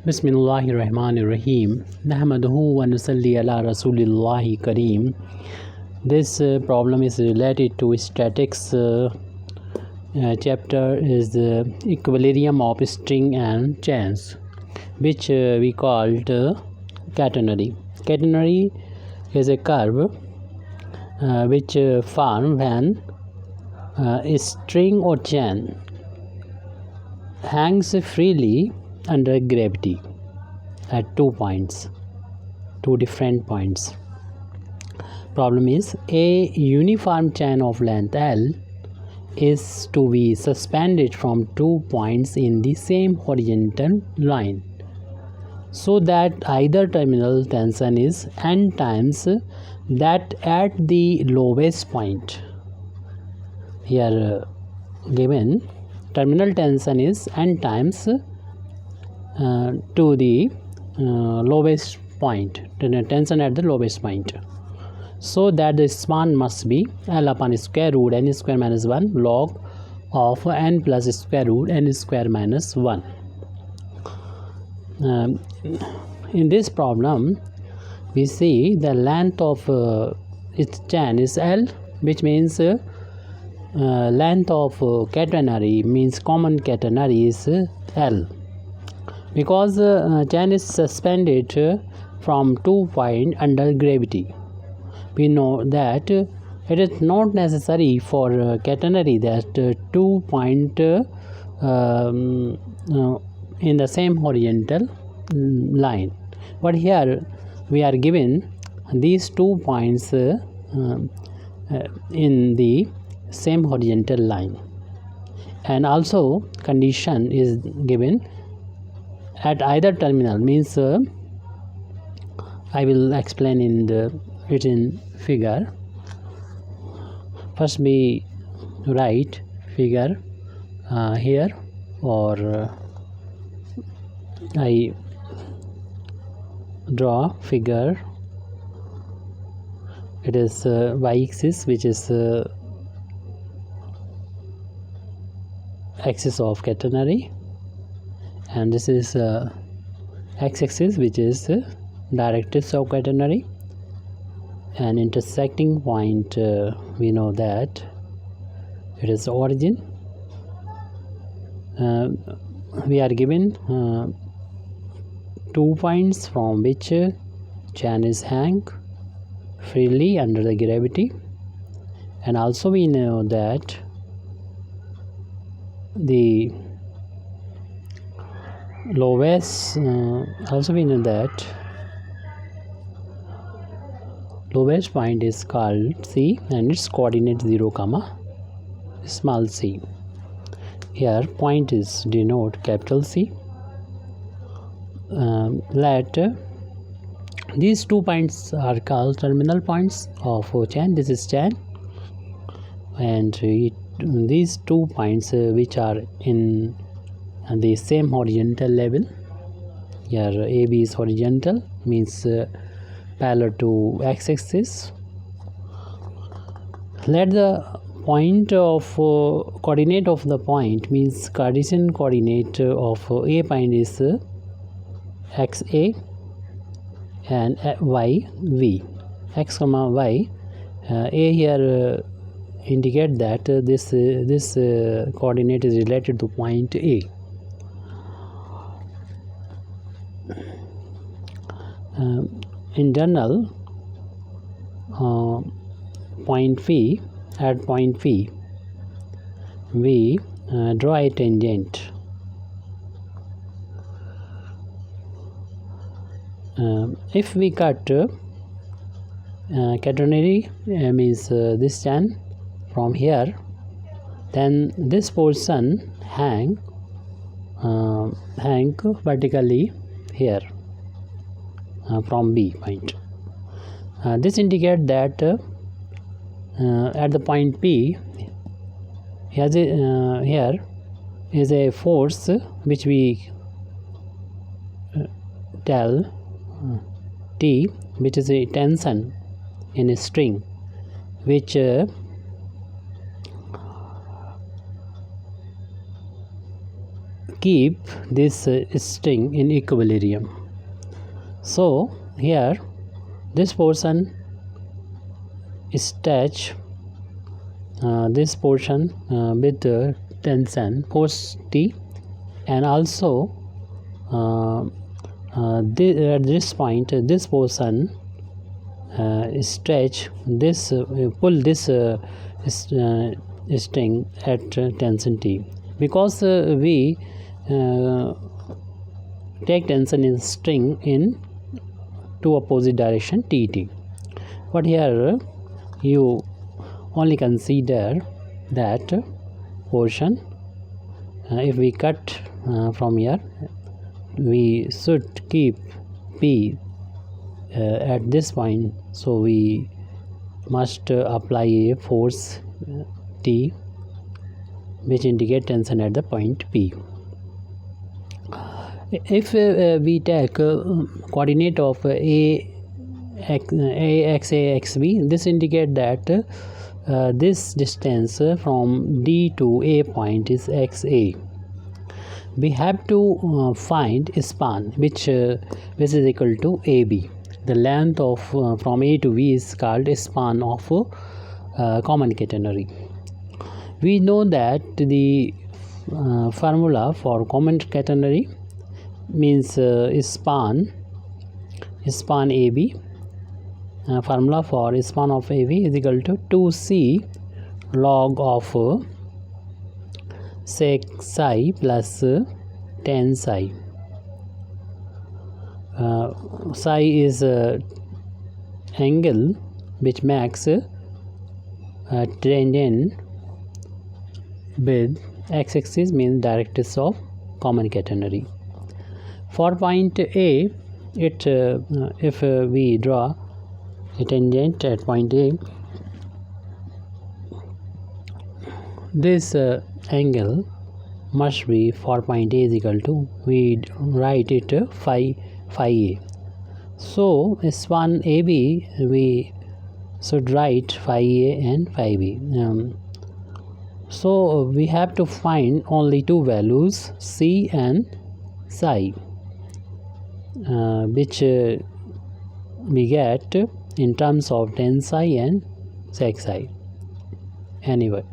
Bismillahirrahmanirrahim. Nahmaduhu wa nusalli ala Rasulillahi Kareem. This problem is related to statics. Chapter is the equilibrium of string and chains, which we called catenary. Catenary is a curve which form when a string or chain hangs freely under gravity at two different points. Problem is, a uniform chain of length L is to be suspended from 2 points in the same horizontal line, so that either terminal tension is n times that at the lowest point. Here given terminal tension is n times to the lowest point, tension at the lowest point, so that the span must be L upon square root n square minus 1 log of n plus square root n square minus 1. In this problem, we see the length of its chain is L, which means length of catenary means common catenary is L. Because chain is suspended from 2 points under gravity, we know that it is not necessary for catenary that 2 points in the same horizontal line. But here we are given these 2 points in the same horizontal line, and also condition is given at either terminal, means I will explain in the written figure. First we write figure here, or I draw figure. It is y-axis, which is axis of catenary, and this is x-axis, which is directrix of catenary, and intersecting point we know that it is origin. We are given 2 points from which chain is hang freely under the gravity, and also we know that the lowest lowest point is called C, and its coordinate 0, small c. Here point is denote capital C. Let these 2 points are called terminal points of chain. This is chain, and these 2 points which are in the same horizontal level. Here AB is horizontal, means parallel to x-axis. Let the point of coordinate of the point, means Cartesian coordinate of A point is xa and y v. X comma y, A here indicate that this coordinate is related to point A. In general, point P, at point P we draw a tangent. If we cut catenary, means this chain from here, then this portion hang vertically here from B point. This indicates that at the point P here is a force which we tell T, which is a tension in a string, which keep this string in equilibrium. So here this portion stretch this portion with tension force T, and also at this point this portion stretch this pull this string at tension T, because we take tension in string in two opposite direction TT. But here you only consider that portion. If we cut from here, we should keep P at this point, so we must apply a force T which indicate tension at the point P. If we take coordinate of AX, AXB, this indicate that this distance from D to A point is XA. We have to find a span which is equal to AB. The length of from A to B is called a span of common catenary. We know that the formula for common catenary means span AB. Formula for span of AB is equal to 2c log of sec psi plus tan psi. Psi is angle which makes tangent with x-axis, means directrix of common catenary. For point A, if we draw a tangent at point A, this angle must be for point A is equal to, we write it phi A. So span AB we should write phi A and phi B. So we have to find only two values, C and psi, which we get in terms of tan psi and sec psi. Anyway,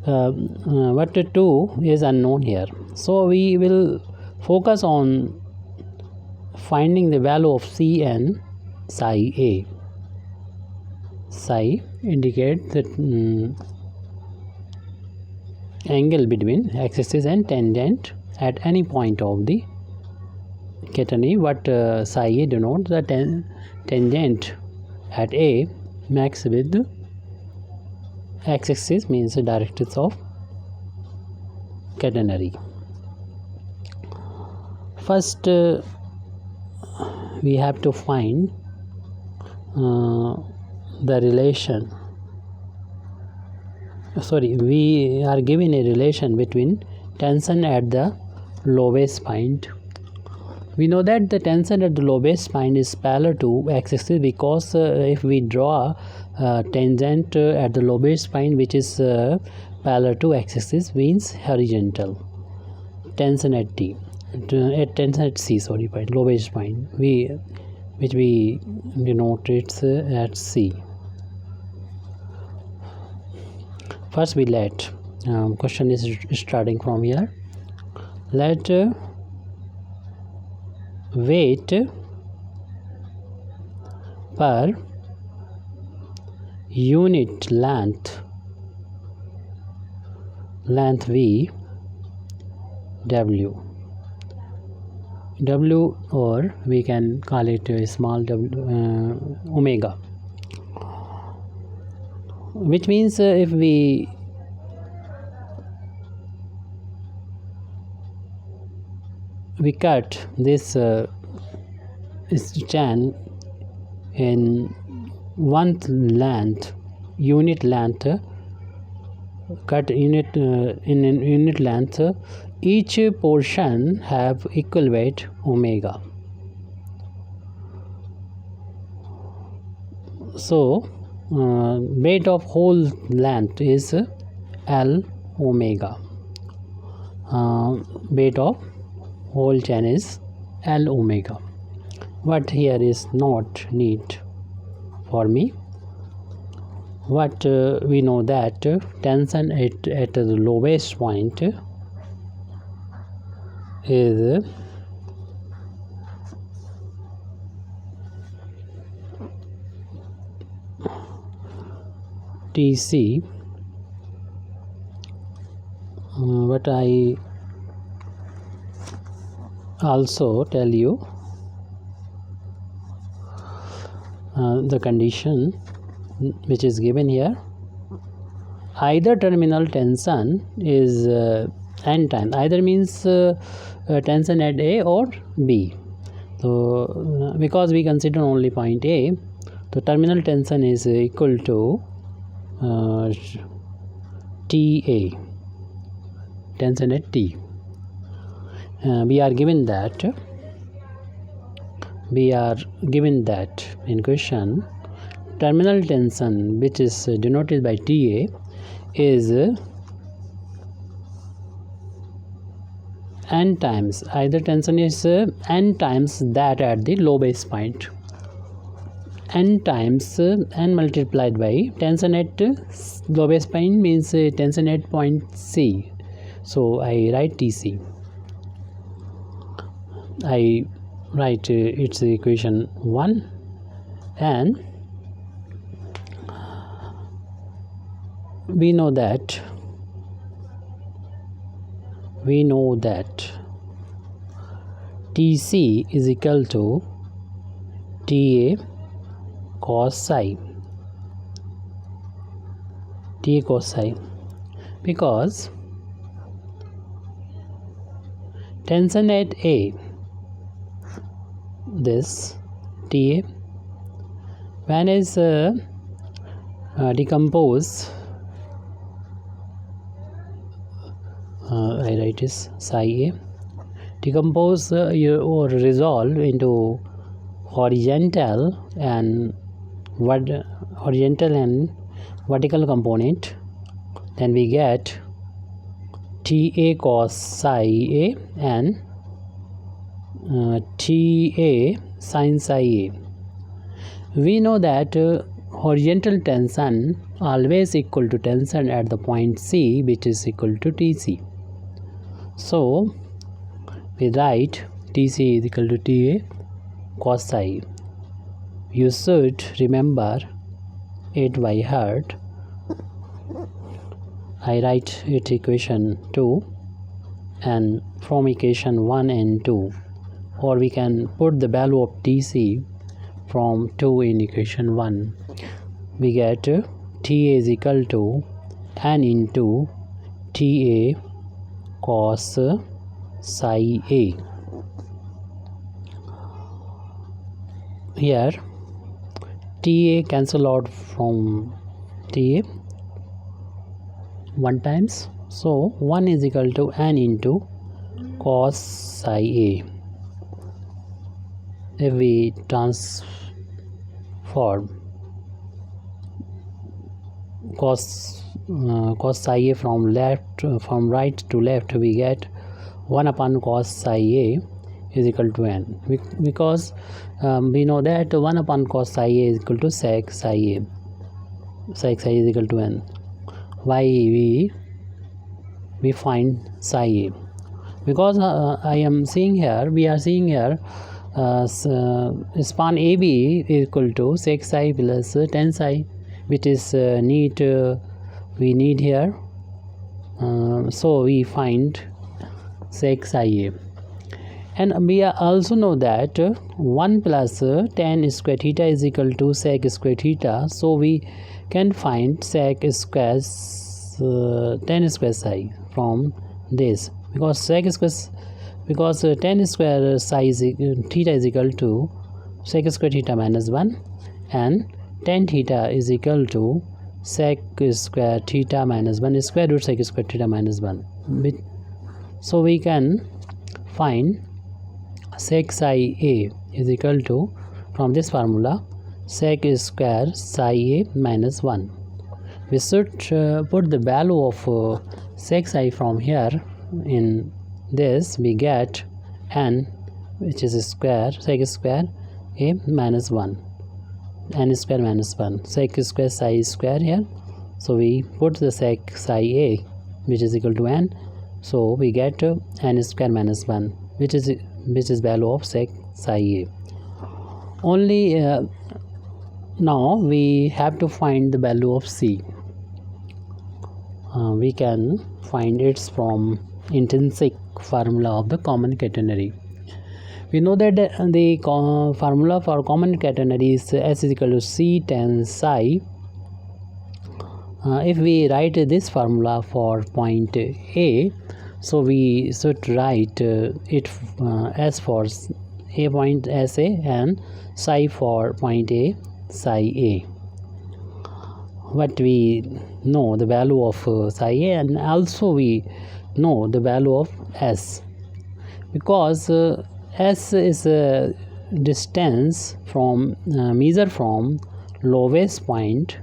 what to do is unknown here. So we will focus on finding the value of C and psi A. Psi indicates the angle between x-axis and tangent at any point of the catenary, but psi A denotes the tangent at A max with x-axis, means the directrix of catenary. First we have to find the relation. We are given a relation between tension at the lowest point. We know that the tension at the lowest point is parallel to x-axis, because if we draw tangent at the lowest point which is parallel to x-axis, means horizontal. Tension at T, tension at C, point, lowest point, which we denote it at C. First we let question is starting from here. Let weight per unit length V W, or we can call it a small w, omega, which means if we cut this chain in one length, unit length, cut unit in unit length, each portion have equal weight omega. So weight of whole length is L omega. weight of whole chain is L omega. What here is not need for me. What we know that tension at the lowest point is Tc. But I also tell you the condition which is given here. Either terminal tension is n times. Either means tension at A or B. So because we consider only point A, so terminal tension is equal to TA, tension at T. We are given that in question terminal tension, which is denoted by TA, is n times. Either tension is n times that at the lowest point, n times n multiplied by tension at lowest point means tension at point C. So I write TC. I write its equation 1, and we know that TC is equal to TA cos psi, because tension at A, this TA, when is decompose, I write is psi A, decompose or resolve into horizontal and vertical component, then we get TA cos psi A and TA sin psi A. We know that horizontal tension always equal to tension at the point C, which is equal to TC. So we write TC is equal to TA cos psi. You should remember it by heart. I write it equation 2, and from equation 1 and 2, or we can put the value of TC from 2 in equation 1. We get TA is equal to n into TA cos psi A. Here TA cancel out from TA one times, so 1 is equal to n into cos psi A. If we transform cos psi A from right to left, we get 1 upon cos psi A is equal to n, because we know that 1 upon cos psi A is equal to sec psi A. Sec psi is equal to n. Why we find psi A? Because we are seeing here span AB is equal to sec psi plus tan psi, which is we need here. So we find sec psi A. And we also know that 1 plus tan square theta is equal to sec square theta. So we can find sec square tan square psi from this, because tan square psi is theta is equal to sec square theta minus 1, and tan theta is equal to sec square theta minus 1 square root sec square theta minus 1. So we can find sec psi A is equal to, from this formula, sec square psi A minus 1. We should put the value of sec psi from here in this we get n, which is a square sec square a minus 1, n square minus 1, sec square psi square here. So we put the sec psi a, which is equal to n. So we get n square minus 1, which is value of sec psi a. Only now we have to find the value of c. We can find it from intrinsic formula of the common quaternary. We know that the formula for common quaternary is S is equal to C tan psi. If we write this formula for point A, so we should write it S for A point SA and psi for point A psi A. What we know the value of psi A, and also we know the value of S, because S is a distance from measure from lowest point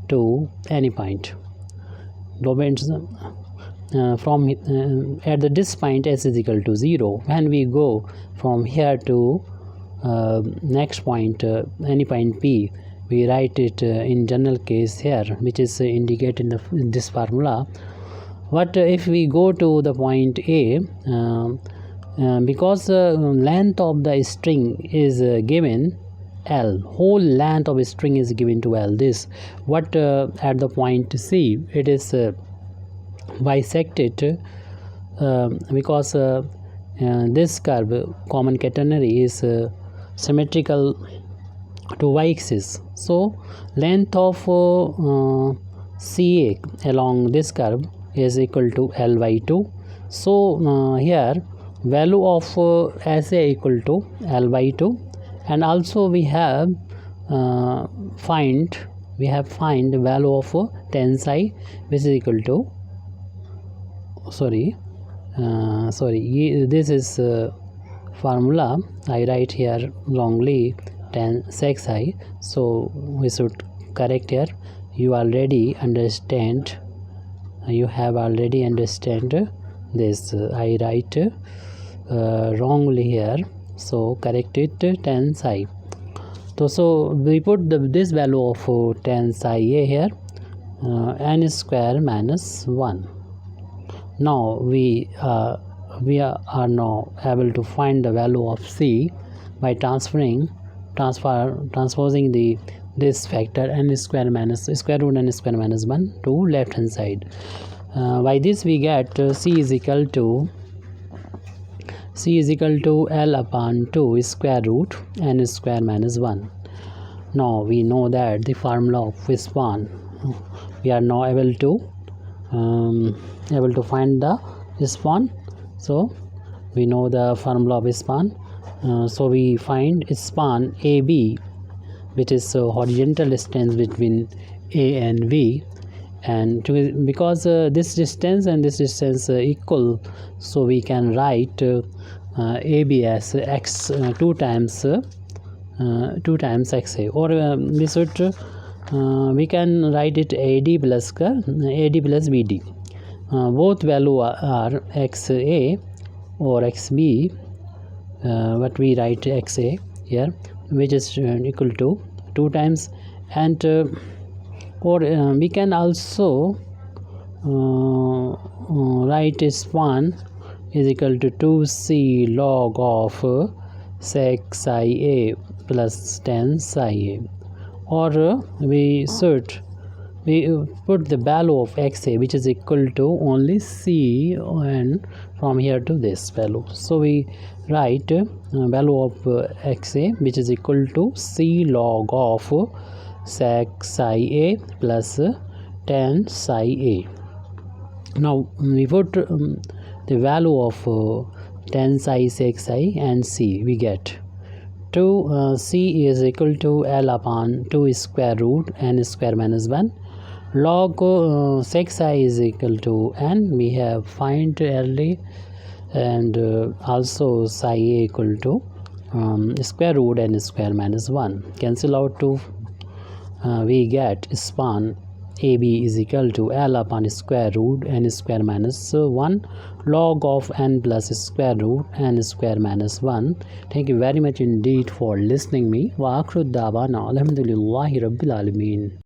to any point. Lowest from at this point S is equal to 0. When we go from here to next point, any point P, we write it in general case here, which is indicated in this formula. What if we go to the point A, because length of the string is given L, whole length of a string is given to L. This what at the point C it is bisected because this curve common quaternary is symmetrical to y-axis. So length of CA along this curve is equal to L by 2. So here value of SA equal to L by 2, and also we have find the value of tan psi, which is equal to this is formula I write here wrongly, tan sec psi, so we should correct here. You have already understand this. I write wrongly here, so correct it tan psi. So we put this value of tan psi a here, n square minus 1. Now we are now able to find the value of c by transposing this factor n square minus square root n square minus 1 to left hand side. By this we get c is equal to L upon 2 square root n square minus 1. Now we know that the formula of span, we are now able to find the span. So we know the formula of span. So we find span AB, which is horizontal distance between A and B, and because this distance and this distance equal, so we can write AB as x 2 times XA, or we can write it AD plus BD. Both value are XA or XB, what we write XA here, which is equal to 2 times, and or we can also write span is equal to 2c log of sec psi a plus tan psi a, or we put the value of XA, which is equal to only c, and from here to this value. So we write value of XA, which is equal to c log of sec psi a plus tan psi a. Now we put the value of tan psi, sec psi and c. We get 2 c is equal to L upon 2 square root n square minus 1. Log sec psi is equal to n, we have find early, and also psi a equal to square root n square minus 1. Cancel out 2, we get span AB is equal to L upon square root n square minus 1 log of n plus square root n square minus 1. Thank you very much indeed for listening me. Wa akhiru da'wana alhamdulillahi rabbil alamin.